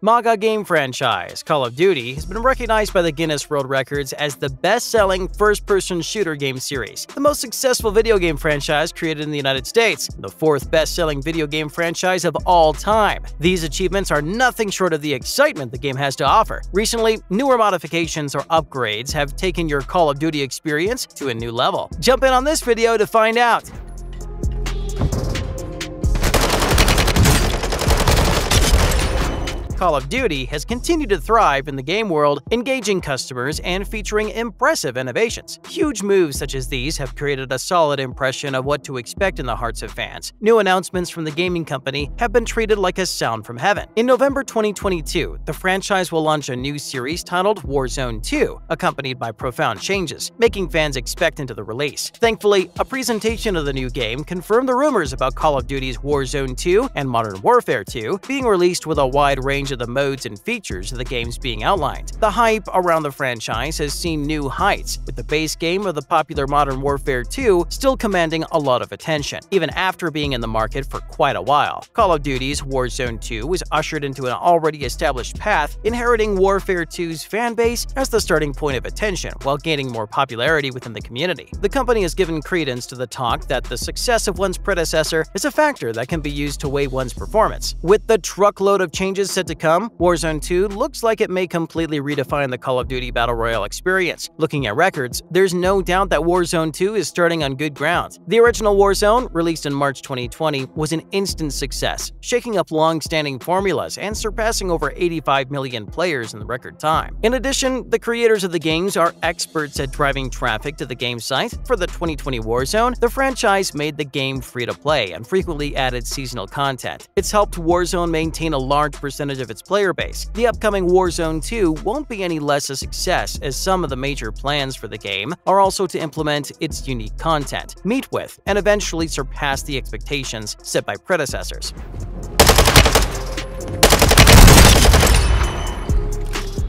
MAGA game franchise Call of Duty has been recognized by the Guinness World Records as the best-selling first-person shooter game series, the most successful video game franchise created in the United States, and the fourth best-selling video game franchise of all time. These achievements are nothing short of the excitement the game has to offer. Recently, newer modifications or upgrades have taken your Call of Duty experience to a new level. Jump in on this video to find out. Call of Duty has continued to thrive in the game world, engaging customers and featuring impressive innovations. Huge moves such as these have created a solid impression of what to expect in the hearts of fans. New announcements from the gaming company have been treated like a sound from heaven. In November 2022, the franchise will launch a new series titled Warzone 2, accompanied by profound changes, making fans expectant of the release. Thankfully, a presentation of the new game confirmed the rumors about Call of Duty's Warzone 2 and Modern Warfare 2 being released with a wide range of the modes and features of the games being outlined. The hype around the franchise has seen new heights, with the base game of the popular Modern Warfare 2 still commanding a lot of attention, even after being in the market for quite a while. Call of Duty's Warzone 2 was ushered into an already established path, inheriting Warfare 2's fanbase as the starting point of attention while gaining more popularity within the community. The company has given credence to the talk that the success of one's predecessor is a factor that can be used to weigh one's performance. With the truckload of changes set to come, Warzone 2 looks like it may completely redefine the Call of Duty Battle Royale experience. Looking at records, there's no doubt that Warzone 2 is starting on good ground. The original Warzone, released in March 2020, was an instant success, shaking up long-standing formulas and surpassing over 85 million players in the record time. In addition, the creators of the games are experts at driving traffic to the game site. For the 2020 Warzone, the franchise made the game free-to-play and frequently added seasonal content. It's helped Warzone maintain a large percentage of its player base. The upcoming Warzone 2 won't be any less a success, as some of the major plans for the game are also to implement its unique content, meet with, and eventually surpass the expectations set by predecessors.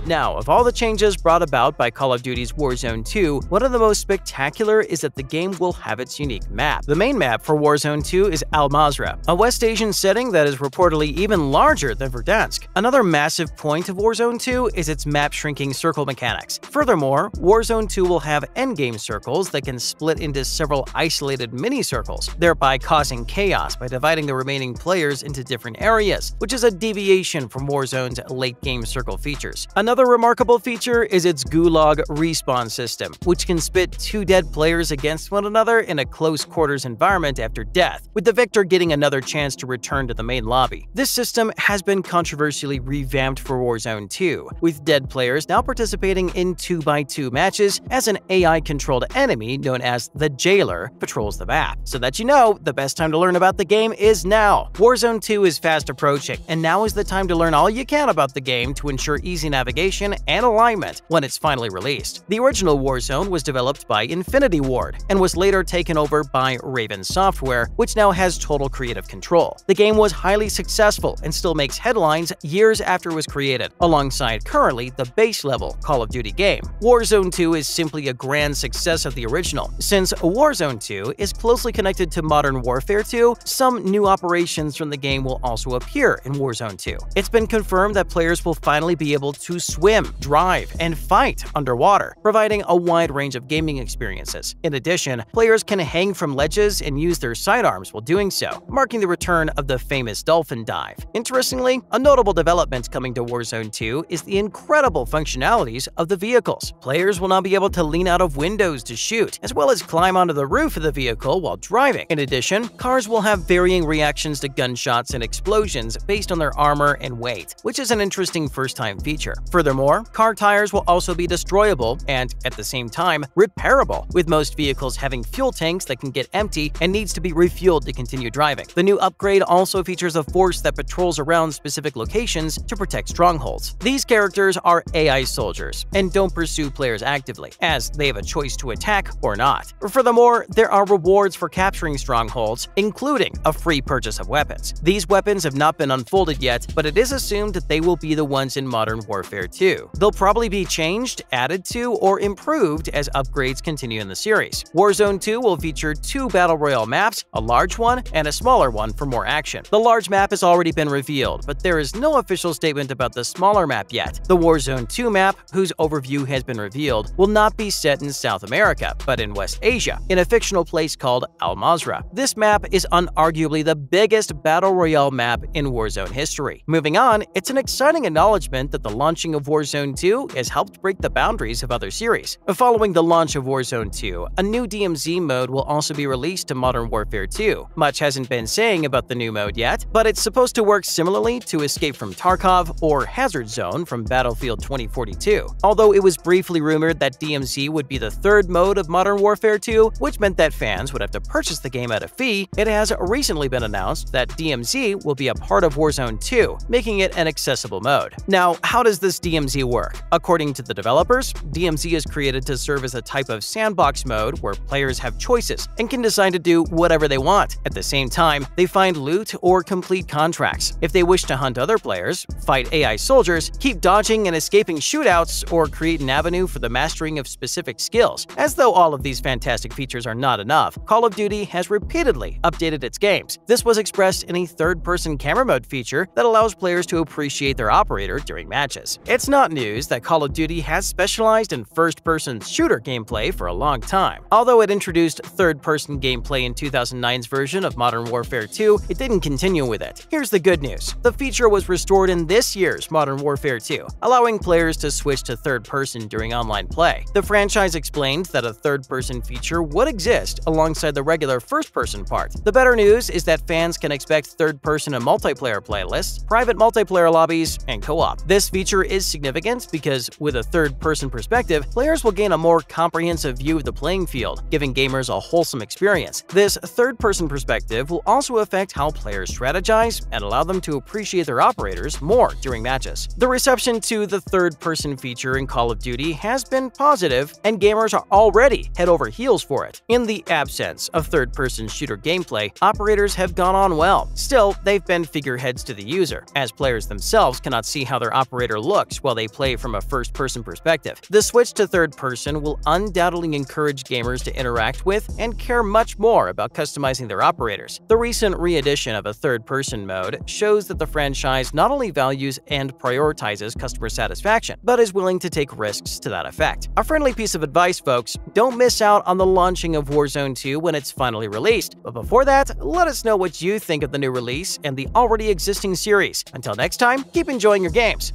Now, of all the changes brought about by Call of Duty's Warzone 2, one of the most spectacular is that the game will have its unique map. The main map for Warzone 2 is Al Mazrah, a West Asian setting that is reportedly even larger than Verdansk. Another massive point of Warzone 2 is its map-shrinking circle mechanics. Furthermore, Warzone 2 will have endgame circles that can split into several isolated mini-circles, thereby causing chaos by dividing the remaining players into different areas, which is a deviation from Warzone's late-game circle features. Another remarkable feature is its Gulag respawn system, which can spit two dead players against one another in a close-quarters environment after death, with the victor getting another chance to return to the main lobby. This system has been controversially revamped for Warzone 2, with dead players now participating in 2x2 matches as an AI-controlled enemy known as the Jailer patrols the map. So that you know, the best time to learn about the game is now. Warzone 2 is fast approaching, and now is the time to learn all you can about the game to ensure easy navigation and alignment when it's finally released. The original Warzone was developed by Infinity Ward and was later taken over by Raven Software, which now has total creative control. The game was highly successful and still makes headlines years after it was created, alongside currently the base-level Call of Duty game. Warzone 2 is simply a grand success of the original. Since Warzone 2 is closely connected to Modern Warfare 2, some new operations from the game will also appear in Warzone 2. It's been confirmed that players will finally be able to swim, drive, and fight underwater, providing a wide range of gaming experiences. In addition, players can hang from ledges and use their sidearms while doing so, marking the return of the famous dolphin dive. Interestingly, a notable development coming to Warzone 2 is the incredible functionalities of the vehicles. Players will now be able to lean out of windows to shoot, as well as climb onto the roof of the vehicle while driving. In addition, cars will have varying reactions to gunshots and explosions based on their armor and weight, which is an interesting first-time feature. Furthermore, car tires will also be destroyable and, at the same time, repairable, with most vehicles having fuel tanks that can get empty and needs to be refueled to continue driving. The new upgrade also features a force that patrols around specific locations to protect strongholds. These characters are AI soldiers and don't pursue players actively, as they have a choice to attack or not. Furthermore, there are rewards for capturing strongholds, including a free purchase of weapons. These weapons have not been unfolded yet, but it is assumed that they will be the ones in Modern Warfare 2. They'll probably be changed, added to, or improved as upgrades continue in the series. Warzone 2 will feature 2 Battle Royale maps, a large one and a smaller one for more action. The large map has already been revealed, but there is no official statement about the smaller map yet. The Warzone 2 map, whose overview has been revealed, will not be set in South America, but in West Asia, in a fictional place called Al-Mazrah. This map is unarguably the biggest Battle Royale map in Warzone history. Moving on, it's an exciting acknowledgement that the launching of Warzone 2 has helped break the boundaries of other series. Following the launch of Warzone 2, a new DMZ mode will also be released to Modern Warfare 2. Much hasn't been saying about the new mode yet, but it's supposed to work similarly to Escape from Tarkov or Hazard Zone from Battlefield 2042. Although it was briefly rumored that DMZ would be the third mode of Modern Warfare 2, which meant that fans would have to purchase the game at a fee, it has recently been announced that DMZ will be a part of Warzone 2, making it an accessible mode. Now, how does this DMZ work? According to the developers, DMZ is created to serve as a type of sandbox mode where players have choices and can decide to do whatever they want. At the same time, they find loot or complete contracts. If they wish to hunt other players, fight AI soldiers, keep dodging and escaping shootouts, or create an avenue for the mastering of specific skills. As though all of these fantastic features are not enough, Call of Duty has repeatedly updated its games. This was expressed in a third-person camera mode feature that allows players to appreciate their operator during matches. It's not news that Call of Duty has specialized in first-person shooter gameplay for a long time. Although it introduced third-person gameplay in 2009's version of Modern Warfare 2, it didn't continue with it. Here's the good news. The feature was restored in this year's Modern Warfare 2, allowing players to switch to third-person during online play. The franchise explained that a third-person feature would exist alongside the regular first-person part. The better news is that fans can expect third-person and multiplayer playlists, private multiplayer lobbies, and co-op. This feature is significant because, with a third-person perspective, players will gain a more comprehensive view of the playing field, giving gamers a wholesome experience. This third-person perspective will also affect how players strategize and allow them to appreciate their operators more during matches. The reception to the third-person feature in Call of Duty has been positive, and gamers are already head over heels for it. In the absence of third-person shooter gameplay, operators have gone on well. Still, they've been figureheads to the user, as players themselves cannot see how their operator looks while they play from a first-person perspective. The switch to third-person will undoubtedly encourage gamers to interact with and care much more about customizing their operators. The recent re-edition of a third-person mode shows that the franchise not only values and prioritizes customer satisfaction, but is willing to take risks to that effect. A friendly piece of advice, folks: don't miss out on the launching of Warzone 2 when it's finally released. But before that, let us know what you think of the new release and the already existing series. Until next time, keep enjoying your games.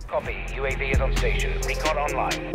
Copy. UAV is on station. Recon online.